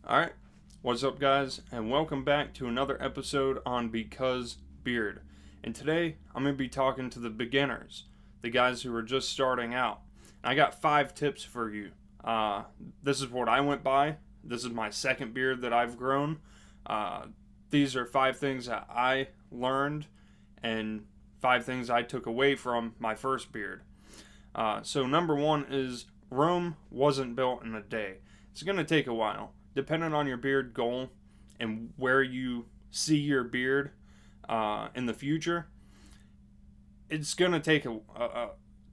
Alright, what's up guys, and welcome back to another episode on Because Beard. And today, I'm going to be talking to the beginners, the guys who are just starting out. And I got 5 tips for you. This is what I went by. This is my second beard that I've grown. These are 5 things that I learned and 5 things I took away from my first beard. So number 1 is Rome wasn't built in a day. It's going to take a while. Depending on your beard goal and where you see your beard in the future, it's going to take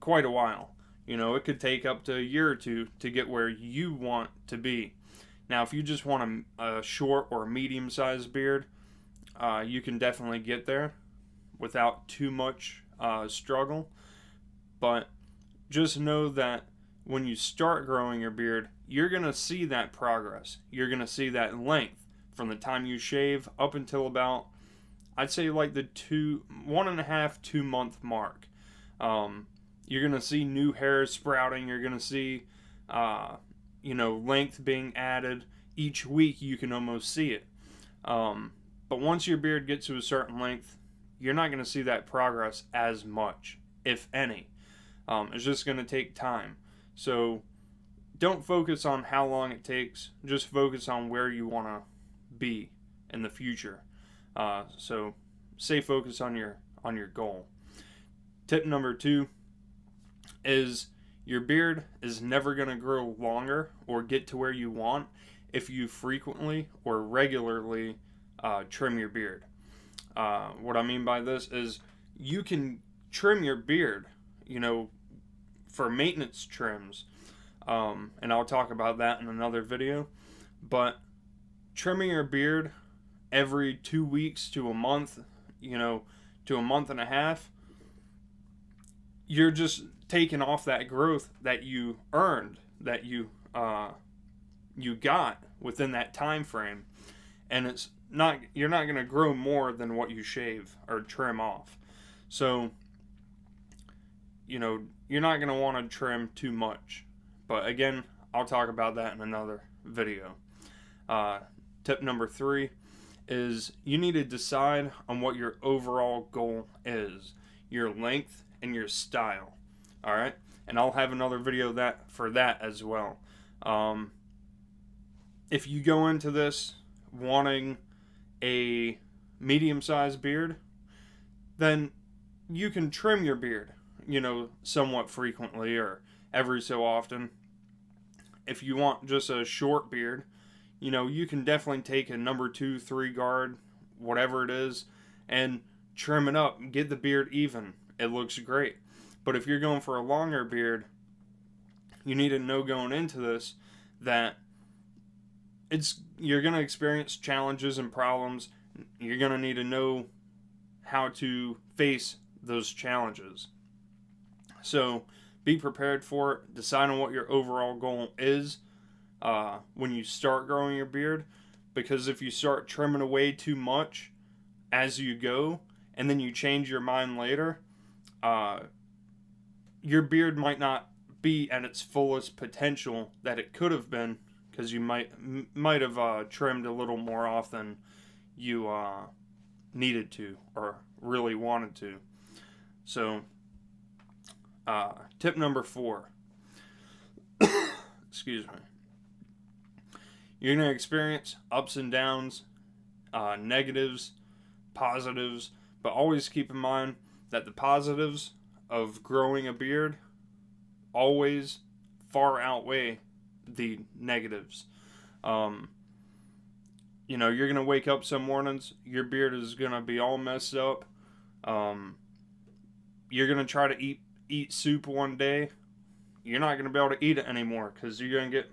quite a while. You know, it could take up to a year or two to get where you want to be. Now, if you just want a short or medium-sized beard, you can definitely get there without too much struggle. But just know that when you start growing your beard, you're going to see that progress. You're going to see that length from the time you shave up until about, I'd say like the 1.5, 2 month mark. You're going to see new hairs sprouting. You're going to see, length being added. Each week you can almost see it. But once your beard gets to a certain length, you're not going to see that progress as much, if any. It's just going to take time. So don't focus on how long it takes. Just focus on where you want to be in the future. So stay focused on your goal. Tip number 2 is your beard is never going to grow longer or get to where you want if you frequently or regularly trim your beard. What I mean by this is you can trim your beard, for maintenance trims, and I'll talk about that in another video. But trimming your beard every 2 weeks to a month, to a month and a half, you're just taking off that growth that you earned, that you got within that time frame, and you're not going to grow more than what you shave or trim off. So you're not going to want to trim too much. But again, I'll talk about that in another video. Tip number 3 is you need to decide on what your overall goal is, your length and your style. All right? And I'll have another video for that as well. If you go into this wanting a medium-sized beard, then you can trim your beard, somewhat frequently or every so often. If you want just a short beard, you can definitely take a number 2, 3 guard, whatever it is, and trim it up and get the beard even. It looks great. But if you're going for a longer beard, you need to know going into this that you're going to experience challenges and problems. You're going to need to know how to face those challenges. So be prepared for it. Decide on what your overall goal is when you start growing your beard. Because if you start trimming away too much as you go, and then you change your mind later, your beard might not be at its fullest potential that it could have been, because you might have trimmed a little more off than you needed to or really wanted to. So tip number 4. Excuse me. You're going to experience ups and downs, negatives, positives, but always keep in mind that the positives of growing a beard always far outweigh the negatives. You're going to wake up some mornings, your beard is going to be all messed up. You're going to try to eat soup one day. You're not going to be able to eat it anymore because you're going to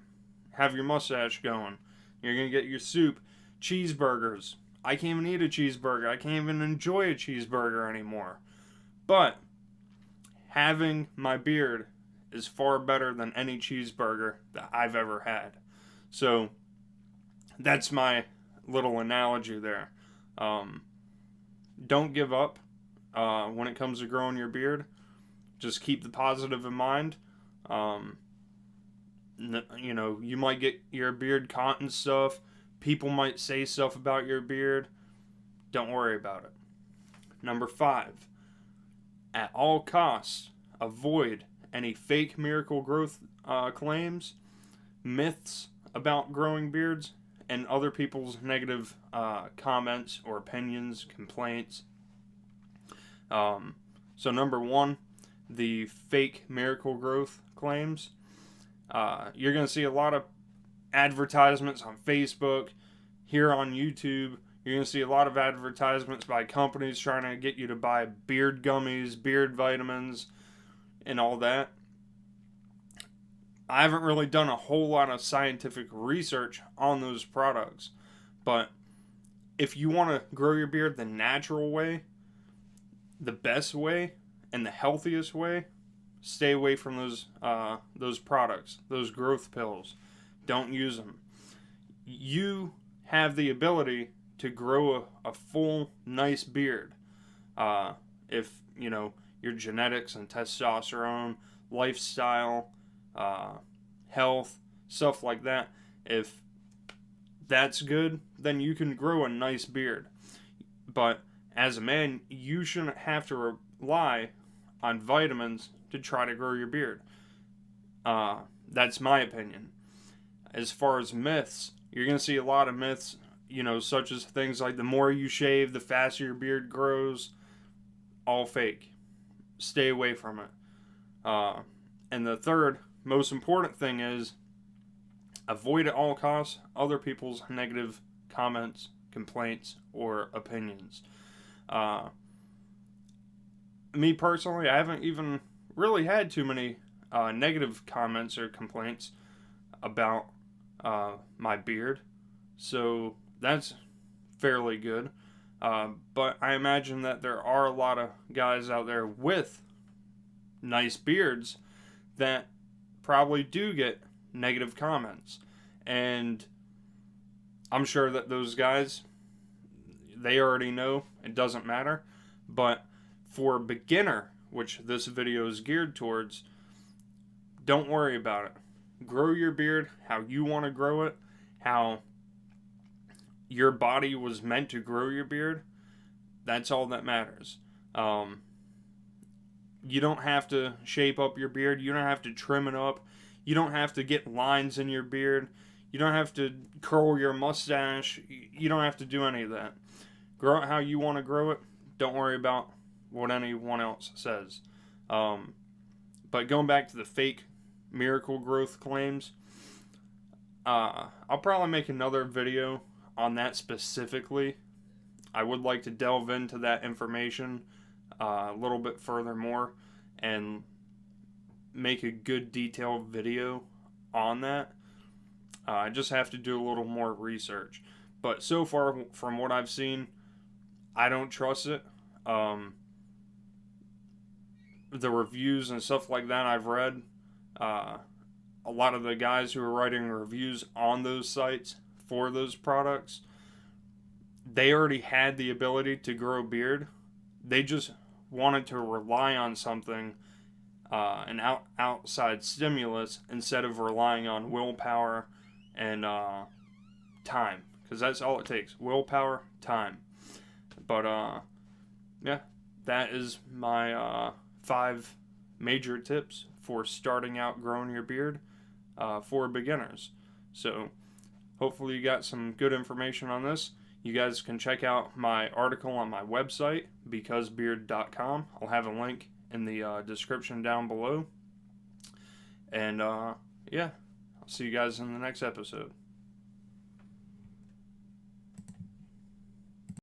have your mustache going. You're going to get your soup. Cheeseburgers. I can't even eat a cheeseburger. I can't even enjoy a cheeseburger anymore. But having my beard is far better than any cheeseburger that I've ever had. So that's my little analogy there. Don't give up when it comes to growing your beard. Just keep the positive in mind. You might get your beard caught and stuff. people might say stuff about your beard. Don't worry about it. Number 5, at all costs, avoid any fake miracle growth claims, myths about growing beards, and other people's negative comments or opinions, complaints. So number 1, the fake miracle growth claims. You're going to see a lot of advertisements on Facebook, here on YouTube. You're going to see a lot of advertisements by companies trying to get you to buy beard gummies, beard vitamins, and all that. I haven't really done a whole lot of scientific research on those products, but if you want to grow your beard the natural way, the best way, and the healthiest way, stay away from those products, those growth pills. Don't use them. You have the ability to grow a full, nice beard. If, your genetics and testosterone, lifestyle, health, stuff like that, if that's good, then you can grow a nice beard. But as a man, you shouldn't have to rely on vitamins to try to grow your beard. That's my opinion. As far as myths, you're going to see a lot of myths, such as things like the more you shave, the faster your beard grows. All fake. Stay away from it. And the third most important thing is avoid at all costs other people's negative comments, complaints, or opinions. Me personally, I haven't even really had too many negative comments or complaints about my beard, so that's fairly good. But I imagine that there are a lot of guys out there with nice beards that probably do get negative comments, and I'm sure that those guys, they already know it doesn't matter. But for a beginner, which this video is geared towards, don't worry about it. Grow your beard how you want to grow it, how your body was meant to grow your beard. That's all that matters. You don't have to shape up your beard. You don't have to trim it up. You don't have to get lines in your beard. You don't have to curl your mustache. You don't have to do any of that. Grow it how you want to grow it. Don't worry about what anyone else says. But going back to the fake miracle growth claims, I'll probably make another video on that specifically. I would like to delve into that information a little bit furthermore and make a good detailed video on that. I just have to do a little more research. But so far, from what I've seen, I don't trust it. The reviews and stuff like that I've read, a lot of the guys who are writing reviews on those sites for those products, they already had the ability to grow a beard. They just wanted to rely on something, an outside stimulus, instead of relying on willpower and time. Because that's all it takes. Willpower, time. But, yeah, that is my 5 major tips for starting out growing your beard for beginners. So, hopefully you got some good information on this. You guys can check out my article on my website, becausebeard.com. I'll have a link in the description down below. And, yeah, I'll see you guys in the next episode.